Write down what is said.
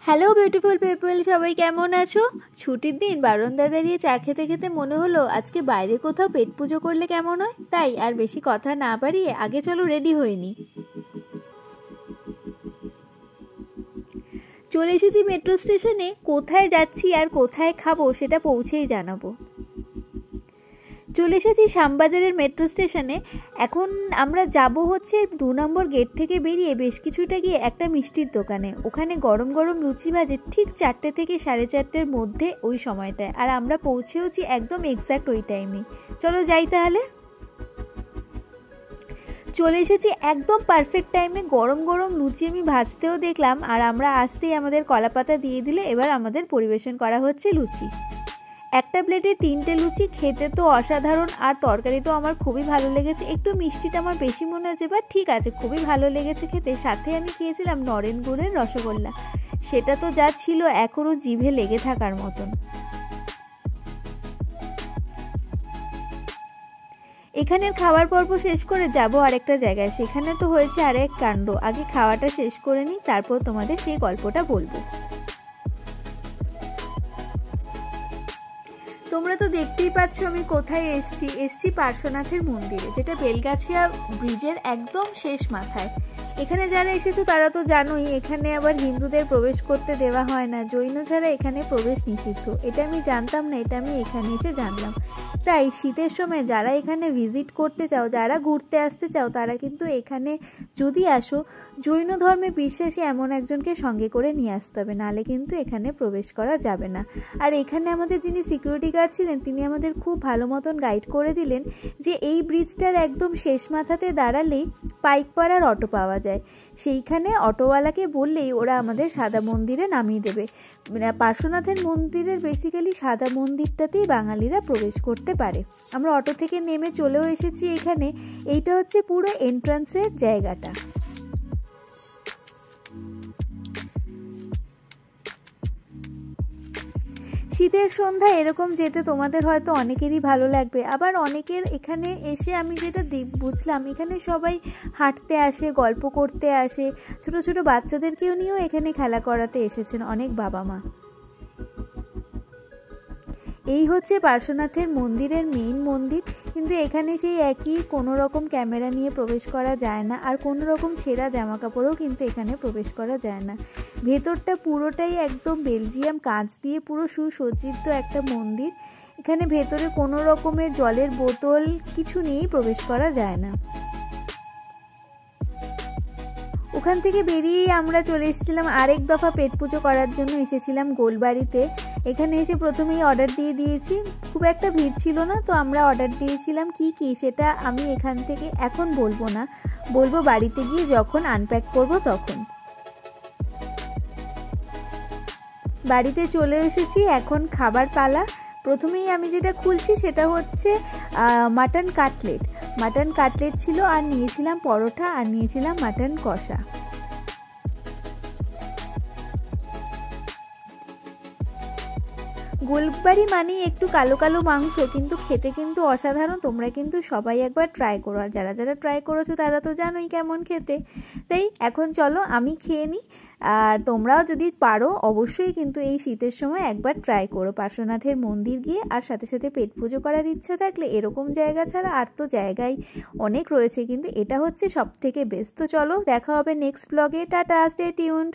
Hello beautiful people, সবাই কেমন আছো? ছুটির দিন বারান্দায় দাঁড়িয়ে চা খেতে খেতে মনে হলো আজকে বাইরে কোথাও পেট পুজো করলে কেমন হয়। তাই আর বেশি কথা না বাড়িয়ে আগে চলো রেডি হয়ে নিই। চলে এসেছি মেট্রো স্টেশনে। কোথায় যাচ্ছি আর কোথায় খাবো সেটা পৌঁছেই জানাবো। চলে এসেছি শ্যামবাজারের মেট্রো স্টেশনে। এখন আমরা যাব হচ্ছে 2 নম্বর গেট থেকে বেরিয়ে বেশ কিছুটা গিয়ে একটা মিষ্টির দোকানে। ওখানে গরম গরম লুচি ভাজে ঠিক 4টে থেকে 4:30-এর মধ্যে ওই সময়টায়, আর আমরা পৌঁছেওছি একদম এক্স্যাক্ট ওই টাইমে। চলো যাই তাহলে। চলে এসেছি একদম পারফেক্ট টাইমে। গরম গরম লুচি আমি ভাজতেও দেখলাম, আর আমরা আসতেই আমাদের কলাপাতা দিয়ে দিলে এবার আমাদের পরিবেশন করা হচ্ছে লুচি। একটা প্লেটে 3টে লুচি, খেতে তো অসাধারণ, আর তরকারি তো আমার খুবই ভালো লেগেছে। একটু মিষ্টিটা আমার বেশি মনে হচ্ছে, বাট ঠিক আছে, খুবই ভালো লেগেছে খেতে। সাথে আমি খেয়েছিলাম নরেন গুড়ের রসগোল্লা, সেটা তো যা ছিল এখনও জিভে লেগে থাকার মতন। এখানের খাবার পর্ব শেষ করে যাব আরেকটা জায়গায়। সেখানে তো হয়েছে আরেক কাণ্ড। আগে খাওয়াটা শেষ করে নিই, তারপর তোমাদের সেই গল্পটা বলবো। তোমরা তো দেখতেই পাচ্ছ আমি কোথায় এসছি পার্শ্বনাথের মন্দিরে, যেটা বেলগাছিয়া ব্রিজের একদম শেষ মাথায়। এখানে যারা এসেছো তারা তো জানোই, এখানে আবার হিন্দুদের প্রবেশ করতে দেওয়া হয় না, জৈন ছাড়া এখানে প্রবেশ নিষিদ্ধ। এটা আমি জানতাম না, এটা আমি এখানে এসে জানলাম। তাই শীতের সময় যারা এখানে ভিজিট করতে চাও, যারা ঘুরতে আসতে চাও, তারা কিন্তু এখানে যদি আসো, জৈন ধর্মে বিশ্বাসী এমন একজনকে সঙ্গে করে নিয়ে আসতে হবে, নাহলে কিন্তু এখানে প্রবেশ করা যাবে না। আর এখানে আমাদের যিনি সিকিউরিটি গার্ড ছিলেন, তিনি আমাদের খুব ভালো মতন গাইড করে দিলেন যে এই ব্রিজটার একদম শেষ মাথাতে দাঁড়ালেই পাইকপাড়ার অটো পাওয়া যায়। সেইখানে অটোওয়ালাকে বললেই ওরা আমাদের সাদা মন্দিরে নামিয়ে দেবে। পার্শ্বনাথের মন্দিরের বেসিক্যালি সাদা মন্দিরটাতেই বাঙালিরা প্রবেশ করতে পারে। আমরা অটো থেকে নেমে চলেও এসেছি এখানে। এইটা হচ্ছে পুরো এন্ট্রান্সের জায়গাটা। শীতের সন্ধ্যায় এরকম যেতে তোমাদের হয়তো অনেকেরই ভালো লাগবে। আবার অনেকের এখানে এসে আমি যেটা বুঝলাম, এখানে সবাই হাঁটতে আসে, গল্প করতে আসে, ছোট ছোট বাচ্চাদেরকেও নিয়েও এখানে খেলা করাতে এসেছেন অনেক বাবা মা। এই হচ্ছে পার্শ্বনাথের মন্দিরের মেইন মন্দির। কিন্তু এখানে সেই একই, কোনো রকম ক্যামেরা নিয়ে প্রবেশ করা যায় না, আর কোনো রকম ছেঁড়া জামা কাপড়েও কিন্তু এখানে প্রবেশ করা যায় না। ভেতরটা পুরোটাই একদম বেলজিয়াম কাঁচ দিয়ে পুরো সুসজ্জিত একটা মন্দির। এখানে ভেতরে কোনো রকমের জলের বোতল কিছু নিয়েই প্রবেশ করা যায় না। ওখান থেকে বেরিয়েই আমরা চলে এসেছিলাম আরেক দফা পেট পুজো করার জন্য। এসেছিলাম গোলবাড়িতে। এখানে এসে প্রথমেই অর্ডার দিয়ে দিয়েছি। খুব একটা ভিড় ছিল না, তো আমরা অর্ডার দিয়েছিলাম কি সেটা আমি এখান থেকে এখন বলবো না, বলবো বাড়িতে গিয়ে যখন আনপ্যাক করব তখন। বাড়িতে চলে এসেছি, এখন খাবার পালা। প্রথমেই আমি যেটা খুলছি সেটা হচ্ছে মাটন কাটলেট। মাটন কাটলেট ছিল, আর নিয়েছিলাম পরোটা, আর নিয়েছিলাম মাটন কষা। গোলবাড়ি মানেই একটু কালো কালো মাংস, কিন্তু খেতে কিন্তু অসাধারণ। তোমরা কিন্তু সবাই একবার ট্রাই করো, আর যারা যারা ট্রাই করেছো তারা তো জানোই কেমন খেতে। তাই এখন চলো আমি খেয়ে নিই। আর তোমরাও যদি পারো অবশ্যই কিন্তু এই শীতের সময় একবার ট্রাই করো পার্শ্বনাথের মন্দির গিয়ে। আর সাথে সাথে পেট পুজো করার ইচ্ছা থাকলে এরকম জায়গা ছাড়া আর তো জায়গায় অনেক রয়েছে, কিন্তু এটা হচ্ছে সব থেকে বেস্ট। তো চলো, দেখা হবে নেক্সট ব্লগে। Tata, stay tuned.